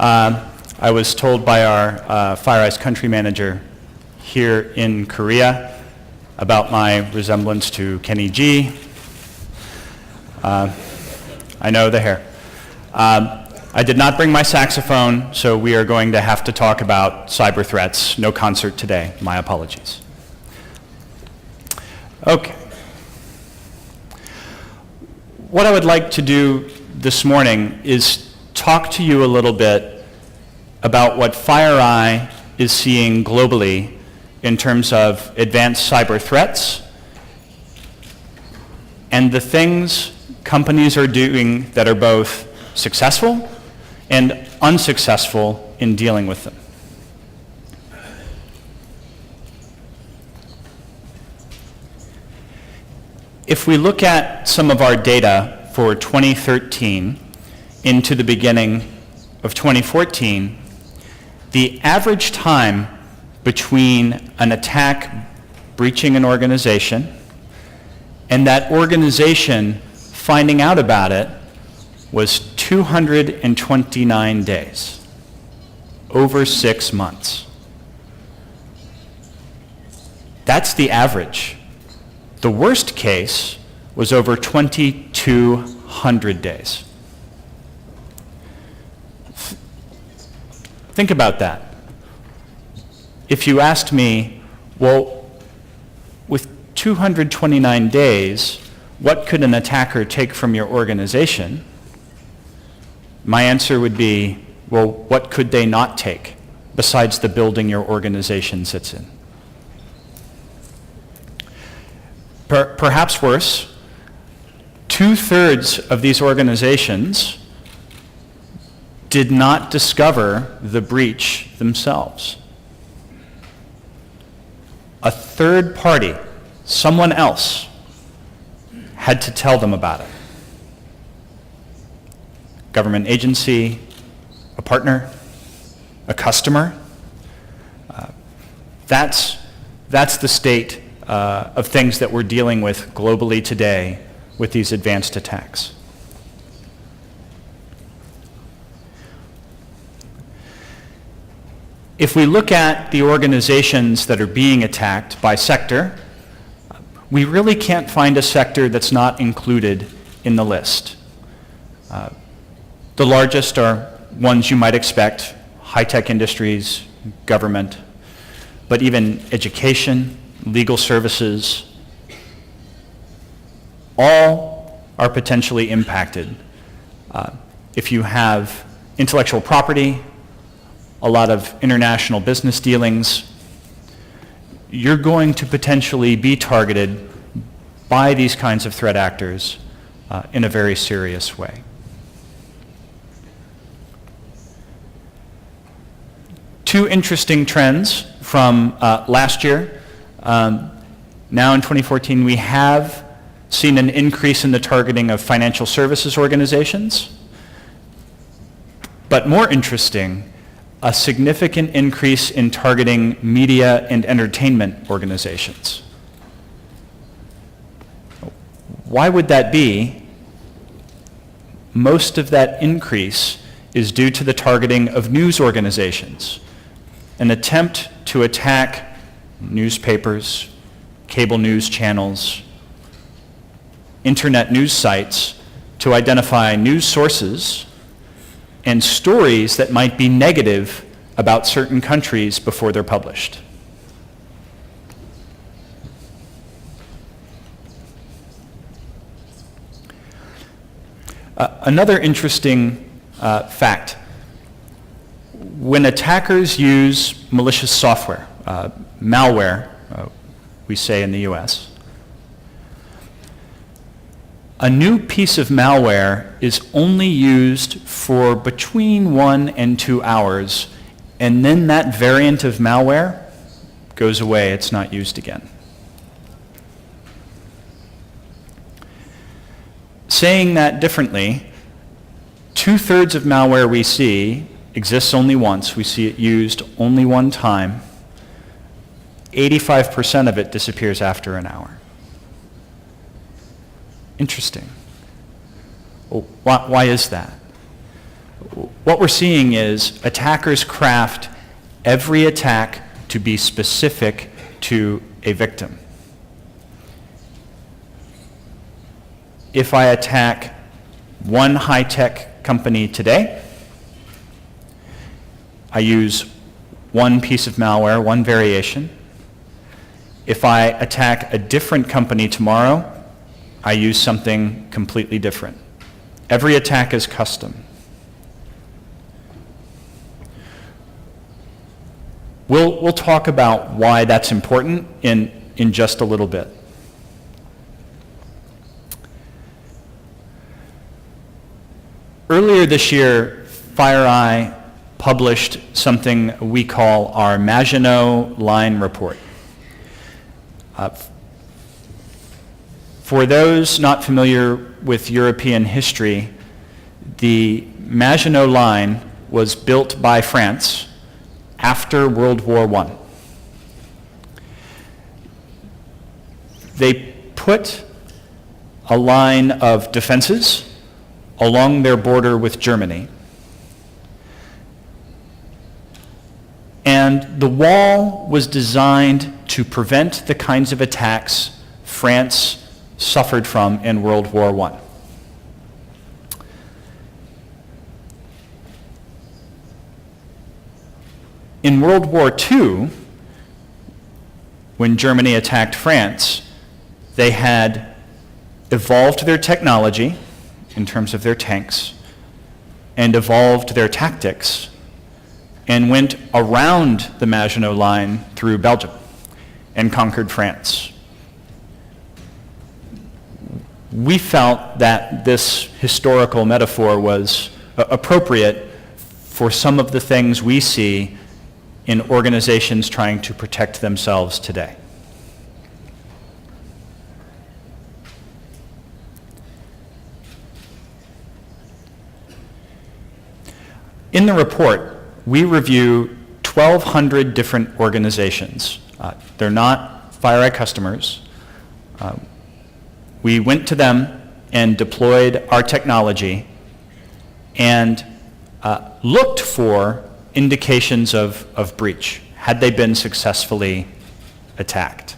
I was told by our FireEye's country manager here in Korea about my resemblance to Kenny G. I know the hair. I did not bring my saxophone, so we are going to have to talk about cyber threats. No concert today. My apologies. Okay. What I would like to do this morning is talk to you a little bit about what FireEye is seeing globally in terms of advanced cyber threats and the things companies are doing that are both successful and unsuccessful in dealing with them. If we look at some of our data for 2013 into the beginning of 2014, the average time between an attack breaching an organization and that organization finding out about it was 229 days, over 6 months. That's the average. The worst case was over 2,200 days. Think about that. If you asked me, well, with 229 days, what could an attacker take from your organization? My answer would be, well, what could they not take besides the building your organization sits in? Perhaps worse, 2/3 of these organizations did not discover the breach themselves. A third party, someone else, had to tell them about it. Government agency, a partner, a customer. That's the state of things that we're dealing with globally today with these advanced attacks. If we look at the organizations that are being attacked by sector, we really can't find a sector that's not included in the list. The largest are ones you might expect, high-tech industries, government, but even education, legal services, all are potentially impacted. If you have intellectual property, a lot of international business dealings, you're going to potentially be targeted by these kinds of threat actors in a very serious way. Two interesting trends from last year. Now in 2014, we have seen an increase in the targeting of financial services organizations, but more interesting, a significant increase in targeting media and entertainment organizations. Why would that be? Most of that increase is due to the targeting of news organizations, an attempt to attack newspapers, cable news channels, internet news sites to identify news sources and stories that might be negative about certain countries before they're published. Another interesting fact, when attackers use malicious software, malware, we say in the US, a new piece of malware is only used for between 1 and 2 hours, and then that variant of malware goes away, it's not used again. Saying that differently, 2/3 of malware we see exists only once, we see it used only one time. 85% of it disappears after an hour. Interesting. Well, why is that? what we're seeing is attackers craft every attack to be specific to a victim. If I attack one high-tech company today, I use one piece of malware, one variation. If I attack a different company tomorrow, I use something completely different. Every attack is custom. We'll talk about why that's important in just a little bit. Earlier this year, FireEye published something we call our Maginot Line Report. For those not familiar with European history, the Maginot Line was built by France after World War I. They put a line of defenses along their border with Germany. And the wall was designed to prevent the kinds of attacks France suffered from in World War I. In World War II, when Germany attacked France, they had evolved their technology in terms of their tanks and evolved their tactics and went around the Maginot Line through Belgium and conquered France. We felt that this historical metaphor was appropriate for some of the things we see in organizations trying to protect themselves today. In the report, we review 1,200 different organizations. They're not FireEye customers. We went to them and deployed our technology and looked for indications of breach. Had they been successfully attacked?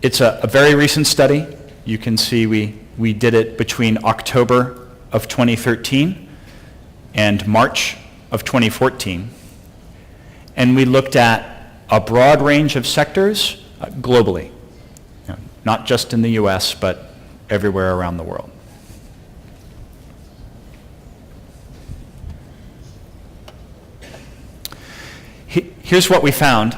It's a very recent study. You can see we did it between October of 2013 and March of 2014. And we looked at a broad range of sectors globally, not just in the US, but everywhere around the world. Here's what we found.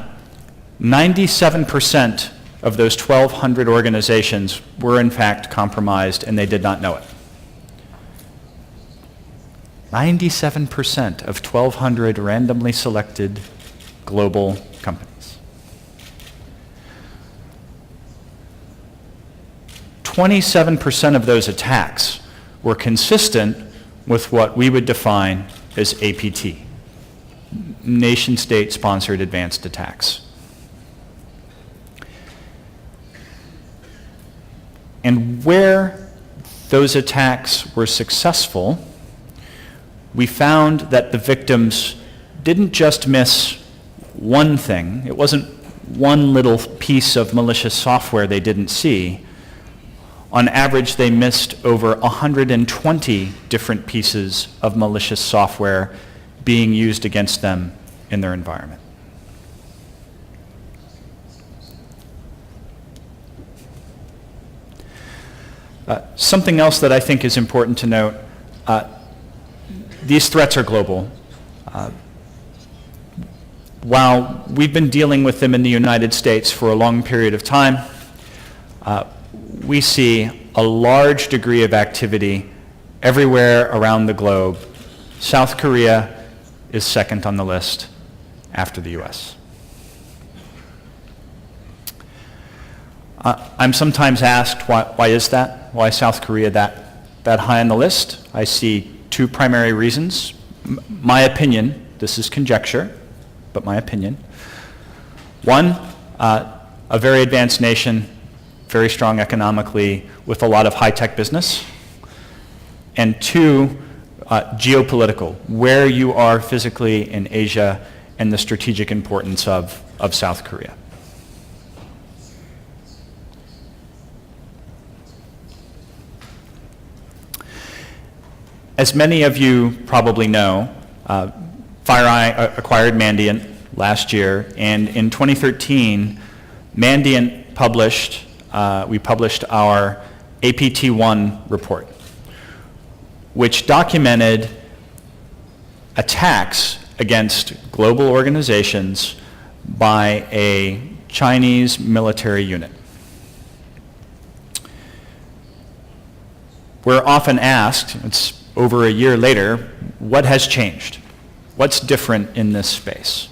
97% of those 1,200 organizations were in fact compromised and they did not know it. 97% of 1,200 randomly selected global companies. 27% of those attacks were consistent with what we would define as APT, nation-state sponsored advanced attacks. And where those attacks were successful, we found that the victims didn't just miss one thing. It wasn't one little piece of malicious software they didn't see. On average, they missed over 120 different pieces of malicious software being used against them in their environment. Something else that I think is important to note, these threats are global. While we've been dealing with them in the United States for a long period of time, we see a large degree of activity everywhere around the globe. South Korea is second on the list after the US. I'm sometimes asked, why is that? Why is South Korea that high on the list? I see two primary reasons. My opinion, this is conjecture, but my opinion. One, a very advanced nation, very strong economically, with a lot of high-tech business. and two, geopolitical, where you are physically in Asia and the strategic importance of South Korea. As many of you probably know, FireEye acquired Mandiant last year, and in 2013, Mandiant published our APT1 report, which documented attacks against global organizations by a Chinese military unit. We're often asked, it's over a year later, what has changed? What's different in this space?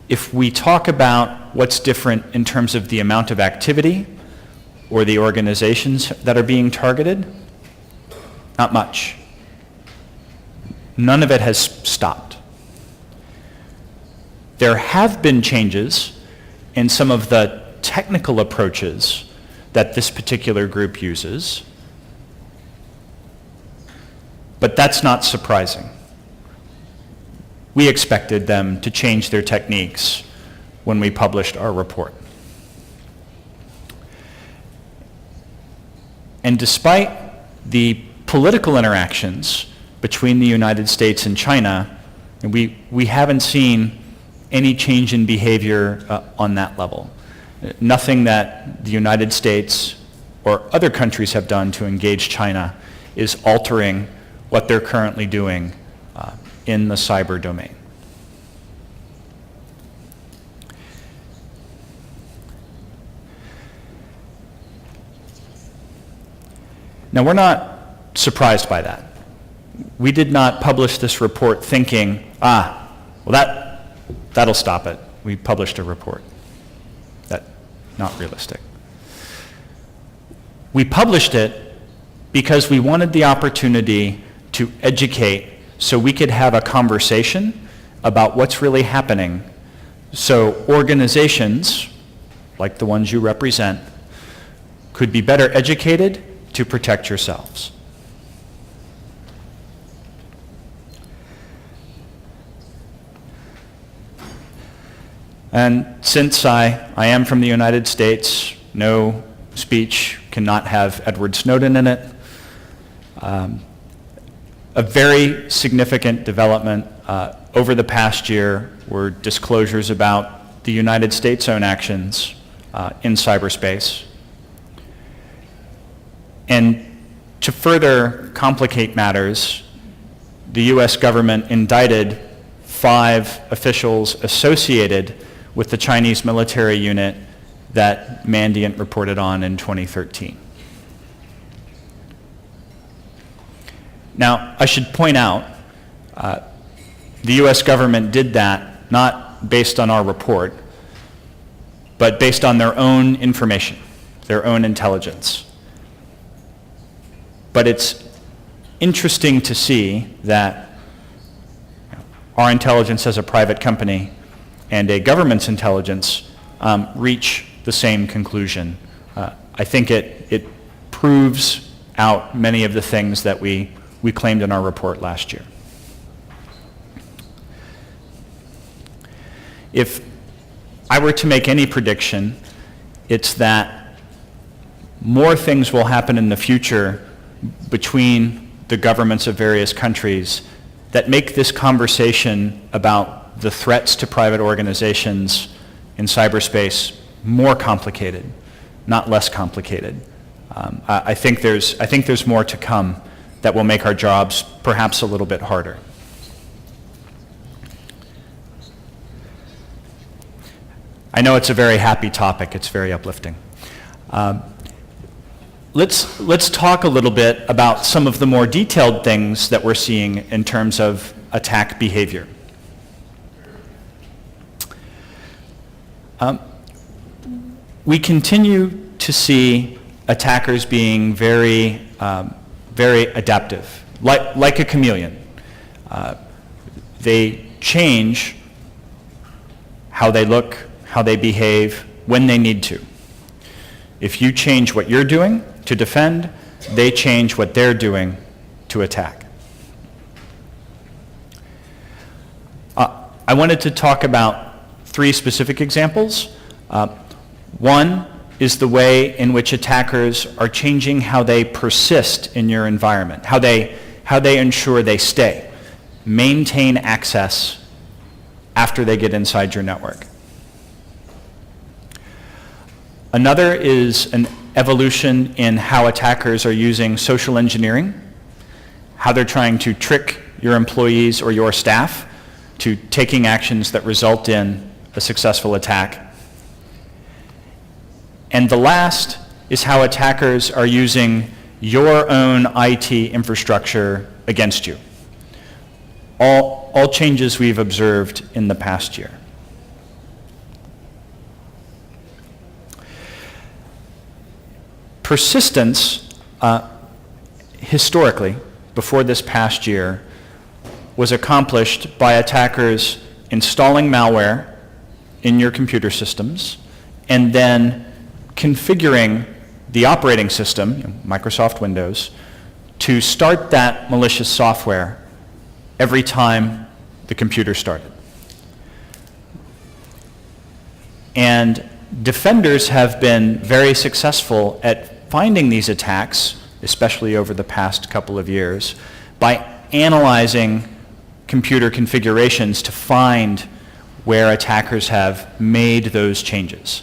If we talk about what's different in terms of the amount of activity or the organizations that are being targeted, not much. None of it has stopped. There have been changes in some of the technical approaches that this particular group uses, but that's not surprising. We expected them to change their techniques when we published our report. And despite the political interactions between the United States and China, we haven't seen any change in behavior on that level. Nothing that the United States or other countries have done to engage China is altering what they're currently doing in the cyber domain. Now, we're not surprised by that. We did not publish this report thinking, that'll stop it. We published a report. That's not realistic. We published it because we wanted the opportunity to educate so we could have a conversation about what's really happening, so organizations, like the ones you represent, could be better educated to protect yourselves. And since I am from the United States, no speech cannot have Edward Snowden in it. A very significant development over the past year were disclosures about the United States' own actions in cyberspace. And to further complicate matters, the US government indicted 5 officials associated with the Chinese military unit that Mandiant reported on in 2013. Now, I should point out, the US government did that not based on our report, but based on their own information, their own intelligence. But it's interesting to see that our intelligence as a private company and a government's intelligence reach the same conclusion. I think it proves out many of the things that we claimed in our report last year. If I were to make any prediction, it's that more things will happen in the future between the governments of various countries that make this conversation about the threats to private organizations in cyberspace more complicated, not less complicated. I think there's more to come that will make our jobs perhaps a little bit harder. I know it's a very happy topic. It's very uplifting. Let's talk a little bit about some of the more detailed things that we're seeing in terms of attack behavior. We continue to see attackers being very adaptive, like a chameleon. They change how they look, how they behave, when they need to. If you change what you're doing to defend, they change what they're doing to attack. I wanted to talk about 3 specific examples. One is the way in which attackers are changing how they persist in your environment, how they ensure they stay, maintain access after they get inside your network. Another is an evolution in how attackers are using social engineering, how they're trying to trick your employees or your staff to taking actions that result in a successful attack. And the last is how attackers are using your own IT infrastructure against you. All changes we've observed in the past year. Persistence, historically, before this past year, was accomplished by attackers installing malware in your computer systems and then configuring the operating system, Microsoft Windows, to start that malicious software every time the computer started. And defenders have been very successful at finding these attacks, especially over the past couple of years, by analyzing computer configurations to find where attackers have made those changes.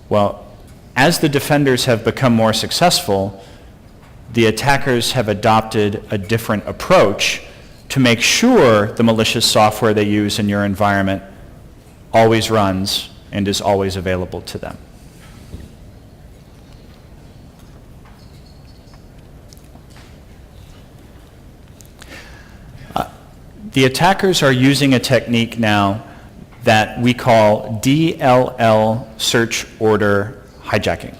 Well, as the defenders have become more successful, the attackers have adopted a different approach to make sure the malicious software they use in your environment always runs and is always available to them. The attackers are using a technique now that we call DLL search order hijacking.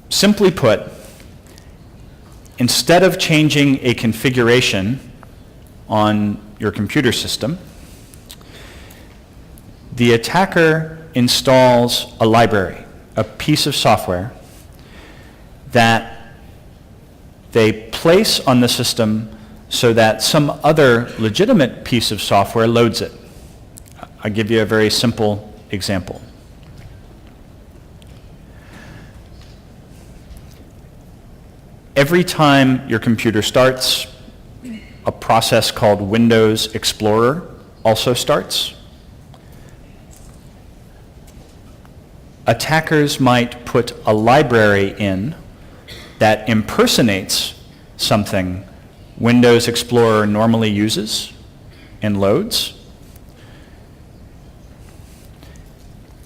Simply put, instead of changing a configuration on your computer system, the attacker installs a library, a piece of software that they place on the system so that some other legitimate piece of software loads it. I'll give you a very simple example. Every time your computer starts, a process called Windows Explorer also starts. Attackers might put a library in that impersonates something Windows Explorer normally uses and loads,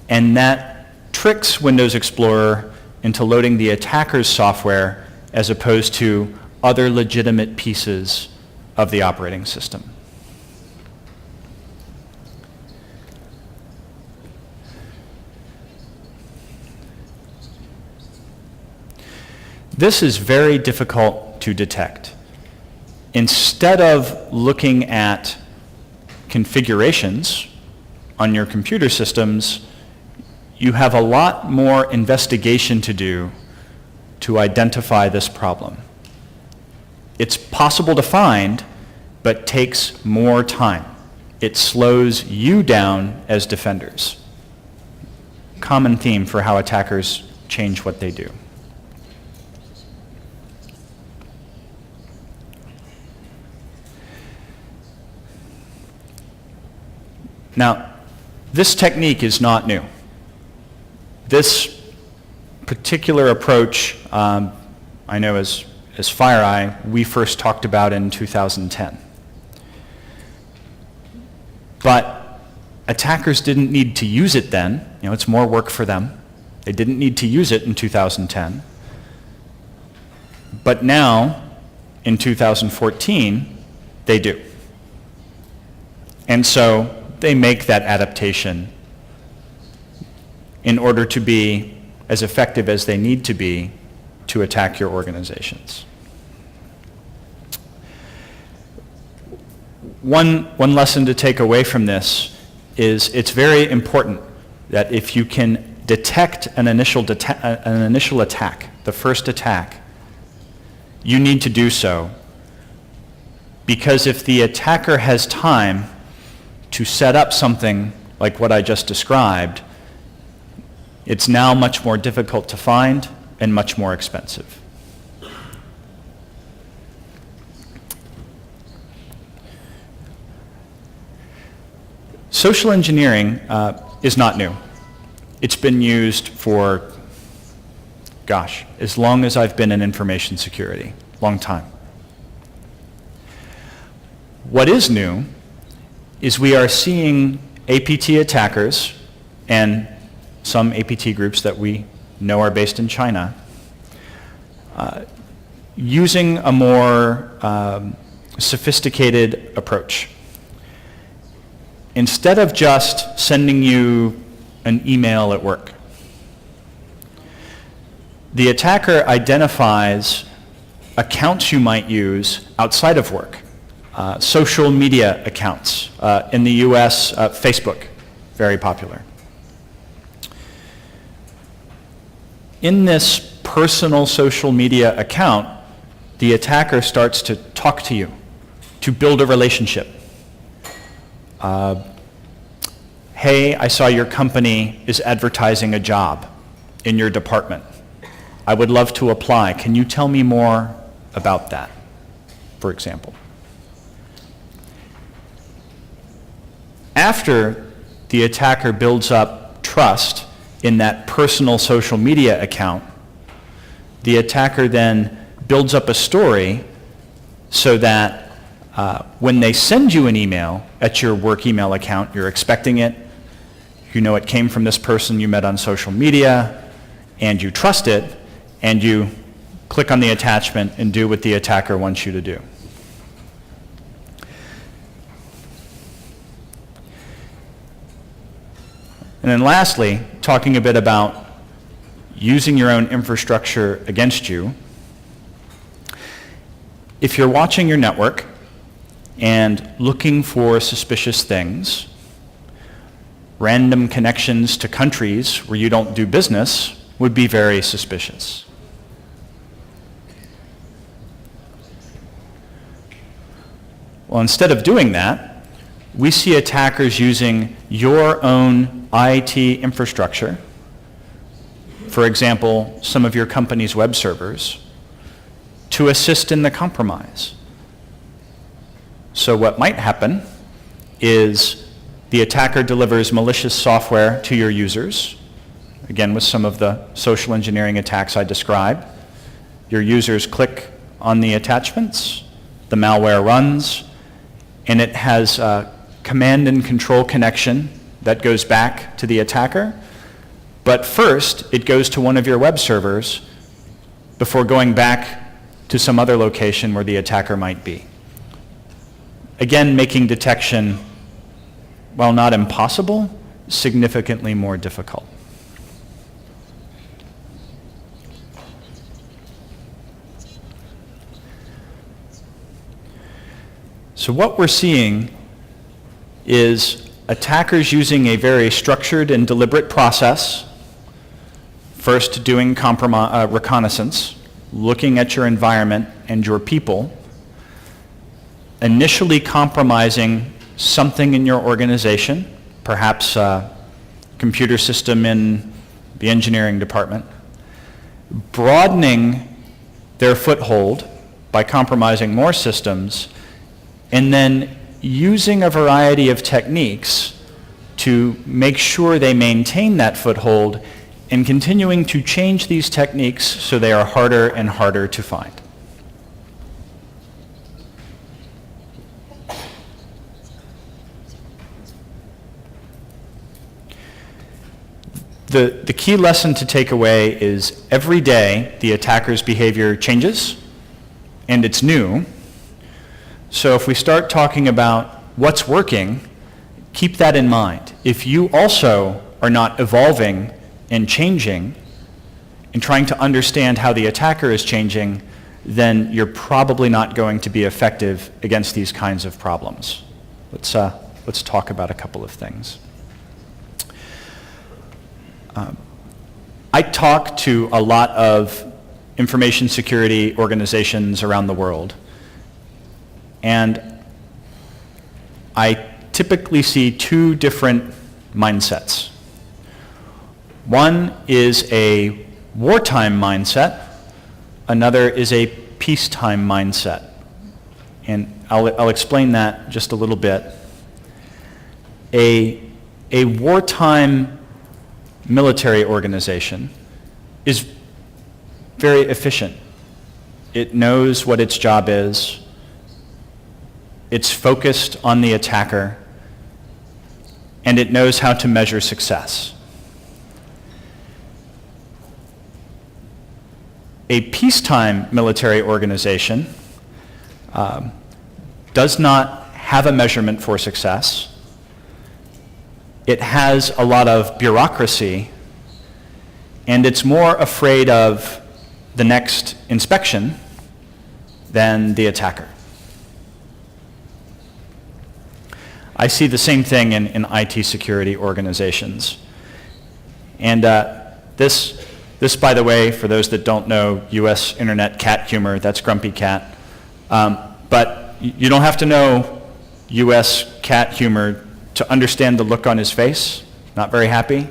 and that tricks Windows Explorer into loading the attacker's software as opposed to other legitimate pieces of the operating system. This is very difficult to detect. Instead of looking at configurations on your computer systems, you have a lot more investigation to do to identify this problem. It's possible to find, but takes more time. It slows you down as defenders. Common theme for how attackers change what they do. Now, this technique is not new. This particular approach, I know as FireEye, we first talked about in 2010. But attackers didn't need to use it then. It's more work for them. They didn't need to use it in 2010. But now, in 2014, they do. And so they make that adaptation in order to be as effective as they need to be to attack your organizations. One lesson to take away from this is it's very important that if you can detect an initial attack, the first attack, you need to do so, because if the attacker has time to set up something like what I just described, it's now much more difficult to find and much more expensive. Social engineering is not new. It's been used for, gosh, as long as I've been in information security, long time. What is new is we are seeing APT attackers and some APT groups that we know are based in China using a more sophisticated approach. Instead of just sending you an email at work, the attacker identifies accounts you might use outside of work, social media accounts. In the US, Facebook, very popular. In this personal social media account, the attacker starts to talk to you, to build a relationship. Hey, I saw your company is advertising a job in your department. I would love to apply. Can you tell me more about that, for example? After the attacker builds up trust in that personal social media account, the attacker then builds up a story so that when they send you an email at your work email account, you're expecting it, you know it came from this person you met on social media, and you trust it, and you click on the attachment and do what the attacker wants you to do. And then lastly, talking a bit about using your own infrastructure against you. If you're watching your network and looking for suspicious things, random connections to countries where you don't do business would be very suspicious. Well, instead of doing that, we see attackers using your own IT infrastructure, for example, some of your company's web servers, to assist in the compromise. So what might happen is the attacker delivers malicious software to your users, again with some of the social engineering attacks I described. Your users click on the attachments, the malware runs, and it has a command and control connection that goes back to the attacker. But first, it goes to one of your web servers before going back to some other location where the attacker might be. Again, making detection, while not impossible, significantly more difficult. So what we're seeing is attackers using a very structured and deliberate process, first doing reconnaissance, looking at your environment and your people, initially compromising something in your organization, perhaps a computer system in the engineering department, broadening their foothold by compromising more systems, and then using a variety of techniques to make sure they maintain that foothold and continuing to change these techniques so they are harder and harder to find. The key lesson to take away is every day the attacker's behavior changes and it's new. So if we start talking about what's working, keep that in mind. If you also are not evolving and changing and trying to understand how the attacker is changing, then you're probably not going to be effective against these kinds of problems. Let's talk about a couple of things. I talk to a lot of information security organizations around the world, and I typically see two different mindsets. One is a wartime mindset, another is a peacetime mindset. And I'll explain that just a little bit. A wartime military organization is very efficient. It knows what its job is. It's focused on the attacker, and it knows how to measure success. A peacetime military organization does not have a measurement for success. It has a lot of bureaucracy, and it's more afraid of the next inspection than the attacker. I see the same thing in IT security organizations. And this, by the way, for those that don't know US internet cat humor, that's Grumpy Cat. But you don't have to know US cat humor to understand the look on his face. Not very happy.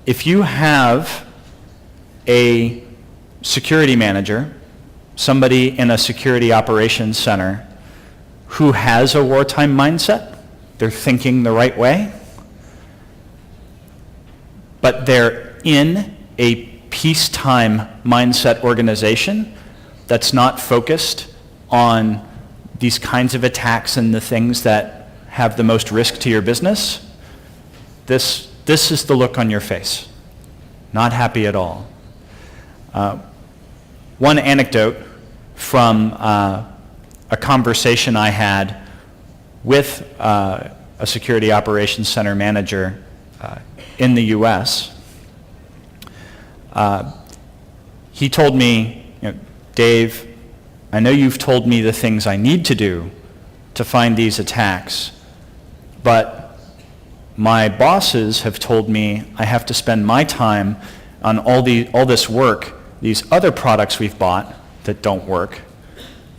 If you have a security manager, somebody in a security operations center who has a wartime mindset, they're thinking the right way, but they're in a peacetime mindset organization that's not focused on these kinds of attacks and the things that have the most risk to your business, this is the look on your face. Not happy at all. One anecdote from a conversation I had with a security operations center manager in the US. He told me, Dave, I know you've told me the things I need to do to find these attacks, but my bosses have told me I have to spend my time on all this work, these other products we've bought that don't work.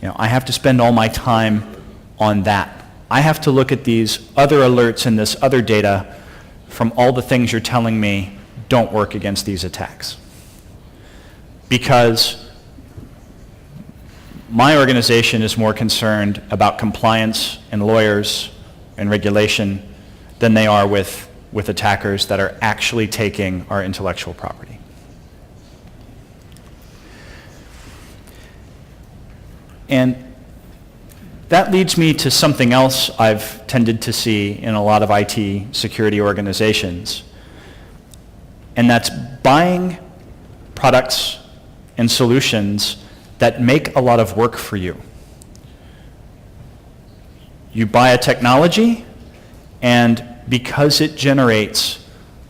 I have to spend all my time on that. I have to look at these other alerts and this other data from all the things you're telling me don't work against these attacks. Because my organization is more concerned about compliance and lawyers and regulation than they are with attackers that are actually taking our intellectual property. And that leads me to something else I've tended to see in a lot of IT security organizations, and that's buying products and solutions that make a lot of work for you. You buy a technology, and because it generates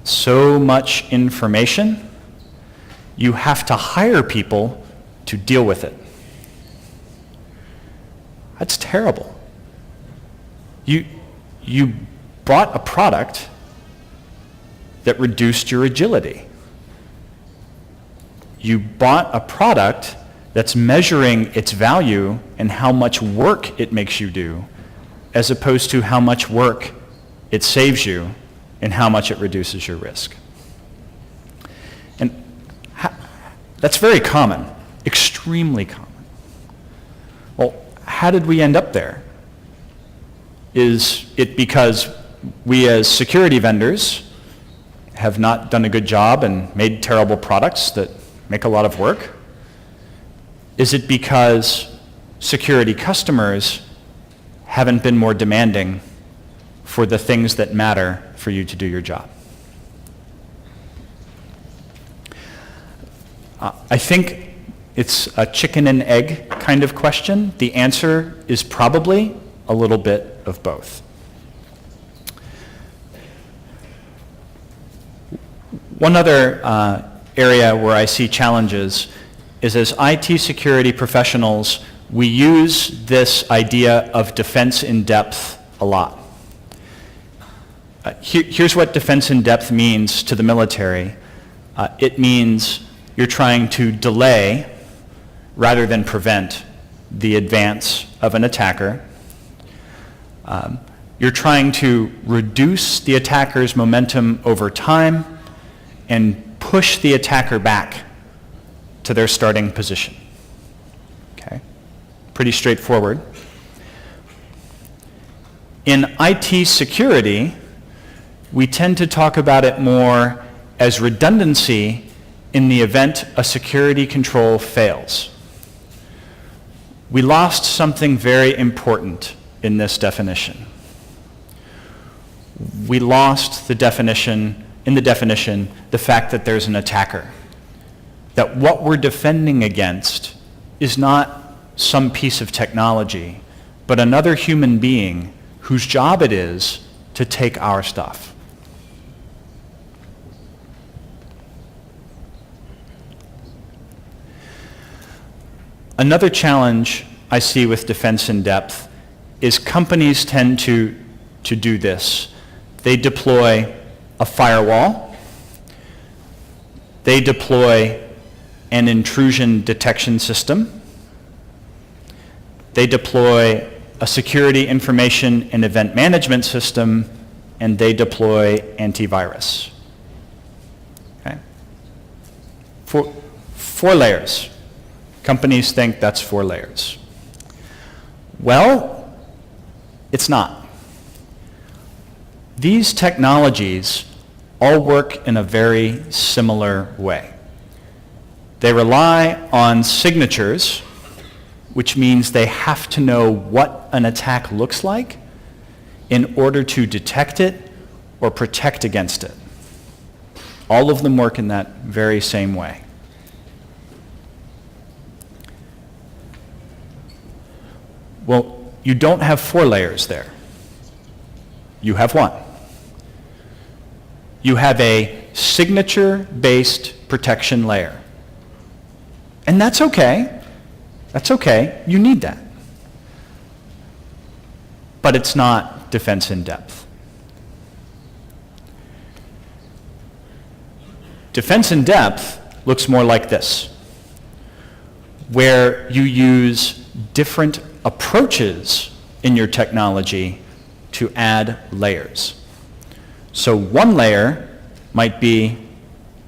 so much information, you have to hire people to deal with it. That's terrible. You bought a product that reduced your agility. You bought a product that's measuring its value and how much work it makes you do, as opposed to how much work it saves you and how much it reduces your risk. And that's very common, extremely common. Well, how did we end up there? Is it because we as security vendors have not done a good job and made terrible products that make a lot of work? Is it because security customers haven't been more demanding for the things that matter for you to do your job? I think it's a chicken and egg kind of question. The answer is probably a little bit of both. One other area where I see challenges is as IT security professionals, we use this idea of defense in depth a lot. Here's what defense in depth means to the military. It means you're trying to delay rather than prevent the advance of an attacker. You're trying to reduce the attacker's momentum over time and push the attacker back to their starting position. Okay? Pretty straightforward. In IT security, we tend to talk about it more as redundancy in the event a security control fails. We lost something very important in this definition. We lost the definition, the fact that there's an attacker. That what we're defending against is not some piece of technology, but another human being whose job it is to take our stuff. Another challenge I see with defense in depth is companies tend to do this. They deploy a firewall. They deploy an intrusion detection system. They deploy a security information and event management system, and they deploy antivirus. Okay? Four layers. Companies think that's 4 layers. Well, it's not. These technologies all work in a very similar way. They rely on signatures, which means they have to know what an attack looks like in order to detect it or protect against it. All of them work in that very same way. Well, you don't have 4 layers there. You have 1. You have a signature-based protection layer. And that's okay. That's okay. You need that. But it's not defense in depth. Defense in depth looks more like this, where you use different approaches in your technology to add layers. So one layer might be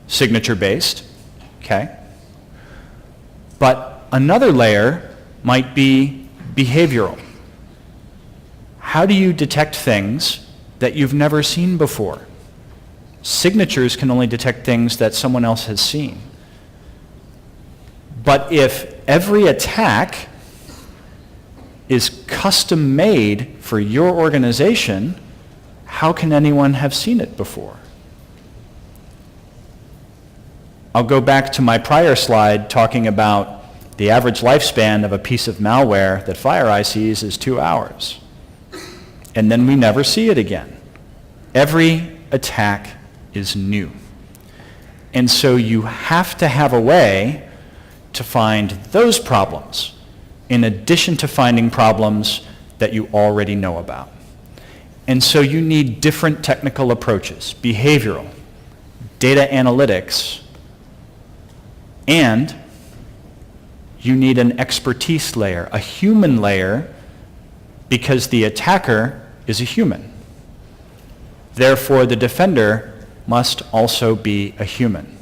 signature-based, okay? But another layer might be behavioral. How do you detect things that you've never seen before? Signatures can only detect things that someone else has seen. But if every attack is custom made for your organization, how can anyone have seen it before? I'll go back to my prior slide talking about the average lifespan of a piece of malware that FireEye sees is 2 hours. And then we never see it again. Every attack is new. And so you have to have a way to find those problems in addition to finding problems that you already know about. And so you need different technical approaches, behavioral, data analytics, and you need an expertise layer, a human layer, because the attacker is a human. Therefore, the defender must also be a human.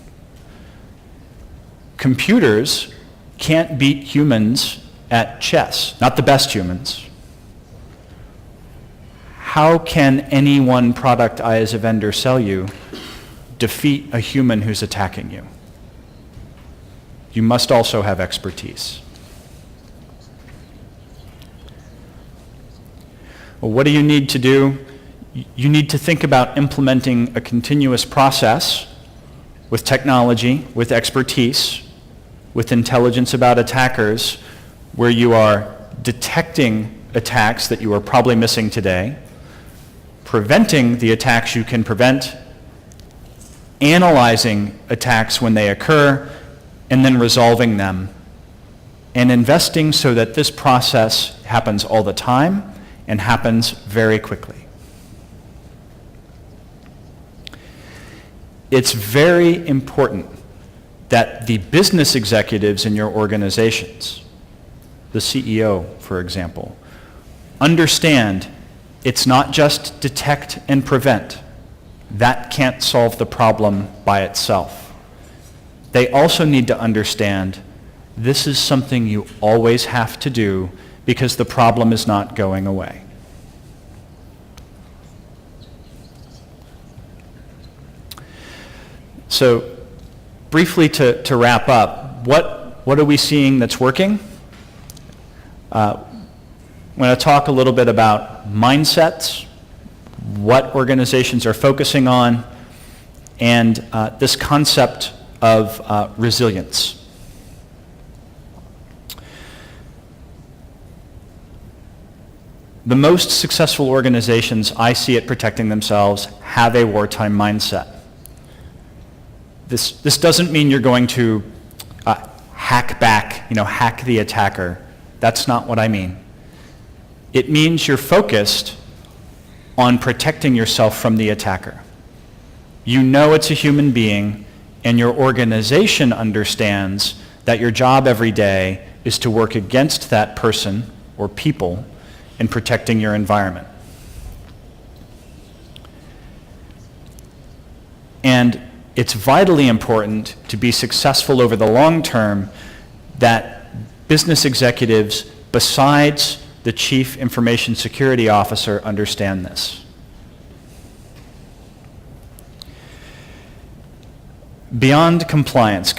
Computers can't beat humans at chess, not the best humans. How can any one product I as a vendor sell you defeat a human who's attacking you? You must also have expertise. Well, what do you need to do? You need to think about implementing a continuous process with technology, with expertise, with intelligence about attackers, where you are detecting attacks that you are probably missing today, preventing the attacks you can prevent, analyzing attacks when they occur, and then resolving them, and investing so that this process happens all the time and happens very quickly. it's very important that the business executives in your organizations, the CEO, for example, understand it's not just detect and prevent. That can't solve the problem by itself. They also need to understand this is something you always have to do because the problem is not going away. So briefly to wrap up, what are we seeing that's working? I'm going to talk a little bit about mindsets, what organizations are focusing on, and this concept of resilience. The most successful organizations I see at protecting themselves have a wartime mindset. This doesn't mean you're going to hack back, hack the attacker. That's not what I mean. It means you're focused on protecting yourself from the attacker. You know it's a human being, and your organization understands that your job every day is to work against that person or people in protecting your environment. And it's vitally important to be successful over the long term that business executives, besides the Chief Information Security Officer, understand this. Beyond compliance,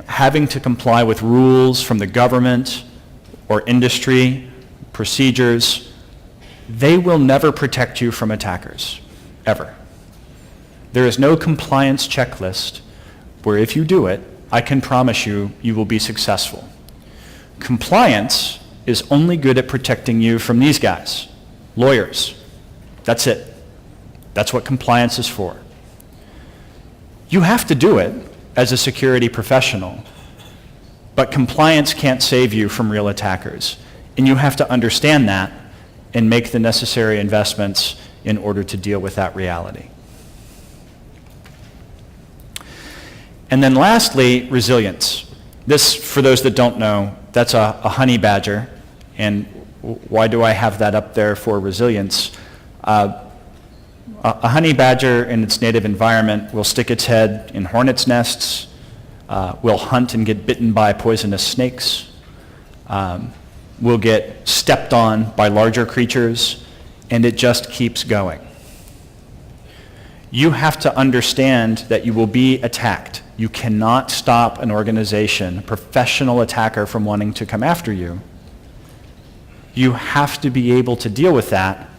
having to comply with rules from the government or industry, procedures, they will never protect you from attackers, ever. There is no compliance checklist where if you do it, I can promise you, you will be successful. Compliance is only good at protecting you from these guys, lawyers. That's it. That's what compliance is for. You have to do it as a security professional, but compliance can't save you from real attackers. And you have to understand that and make the necessary investments in order to deal with that reality. And then lastly, resilience. This, for those that don't know, that's a honey badger. And why do I have that up there for resilience? A honey badger in its native environment will stick its head in hornets' nests, will hunt and get bitten by poisonous snakes, will get stepped on by larger creatures, and it just keeps going. You have to understand that you will be attacked. You cannot stop an organization, a professional attacker, from wanting to come after you. You have to be able to deal with that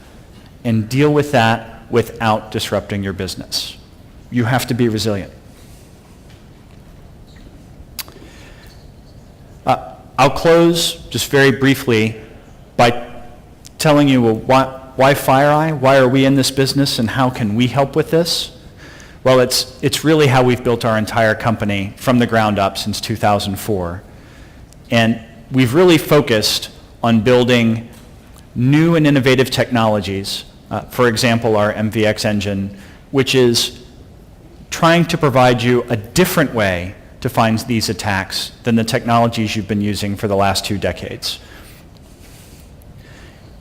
and deal with that without disrupting your business. You have to be resilient. I'll close just very briefly by telling you, well, why FireEye? Why are we in this business, and how can we help with this? Well, it's really how we've built our entire company from the ground up since 2004. And we've really focused on building new and innovative technologies. For example, our MVX engine, which is trying to provide you a different way to find these attacks than the technologies you've been using for the last 2 decades.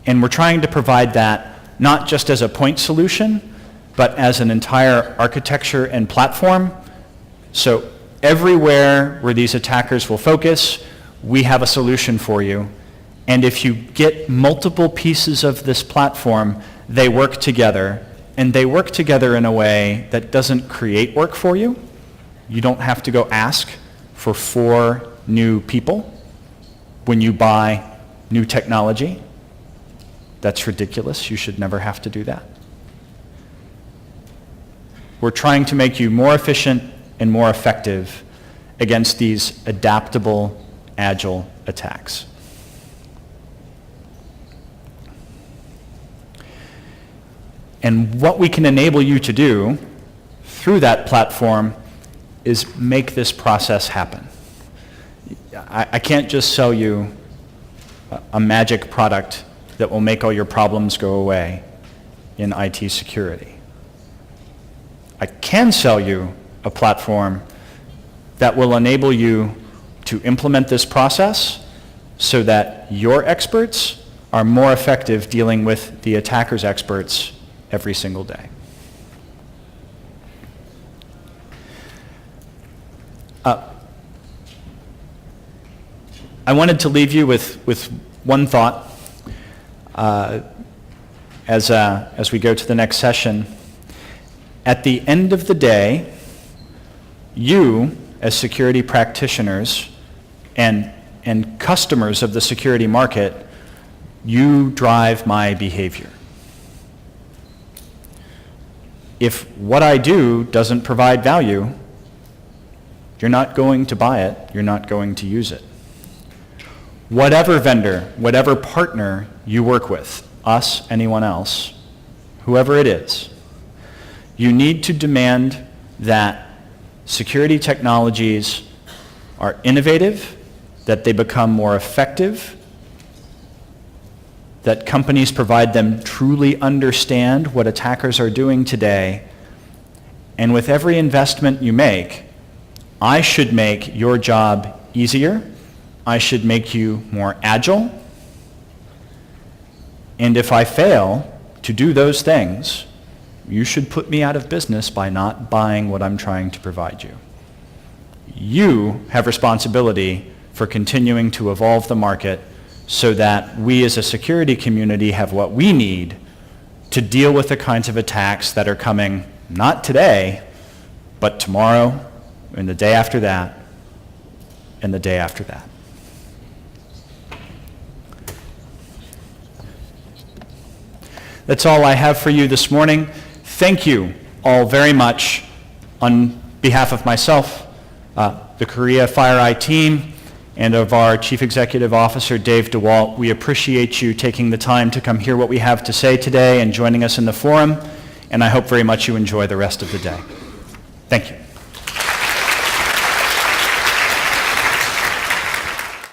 And we're trying to provide that not just as a point solution, but as an entire architecture and platform. So everywhere where these attackers will focus, we have a solution for you. And if you get multiple pieces of this platform, they work together, and they work together in a way that doesn't create work for you. You don't have to go ask for 4 new people when you buy new technology. That's ridiculous. You should never have to do that. We're trying to make you more efficient and more effective against these adaptable, agile attacks. And what we can enable you to do through that platform is make this process happen. I can't just sell you a magic product that will make all your problems go away in IT security. I can sell you a platform that will enable you to implement this process so that your experts are more effective dealing with the attacker's experts every single day. I wanted to leave you with one thought as we go to the next session. At the end of the day, you, as security practitioners and customers of the security market, you drive my behavior. If what I do doesn't provide value, you're not going to buy it, you're not going to use it. Whatever vendor, whatever partner you work with, us, anyone else, whoever it is, you need to demand that security technologies are innovative, that they become more effective, that companies provide them truly understand what attackers are doing today, and with every investment you make, I should make your job easier, I should make you more agile, and if I fail to do those things, you should put me out of business by not buying what I'm trying to provide you. You have responsibility for continuing to evolve the market so that we as a security community have what we need to deal with the kinds of attacks that are coming not today, but tomorrow, and the day after that, and the day after that. That's all I have for you this morning. Thank you all very much on behalf of myself, the Korea FireEye team, and of our Chief Executive Officer, Dave DeWalt. We appreciate you taking the time to come hear what we have to say today and joining us in the forum, and I hope very much you enjoy the rest of the day. Thank you.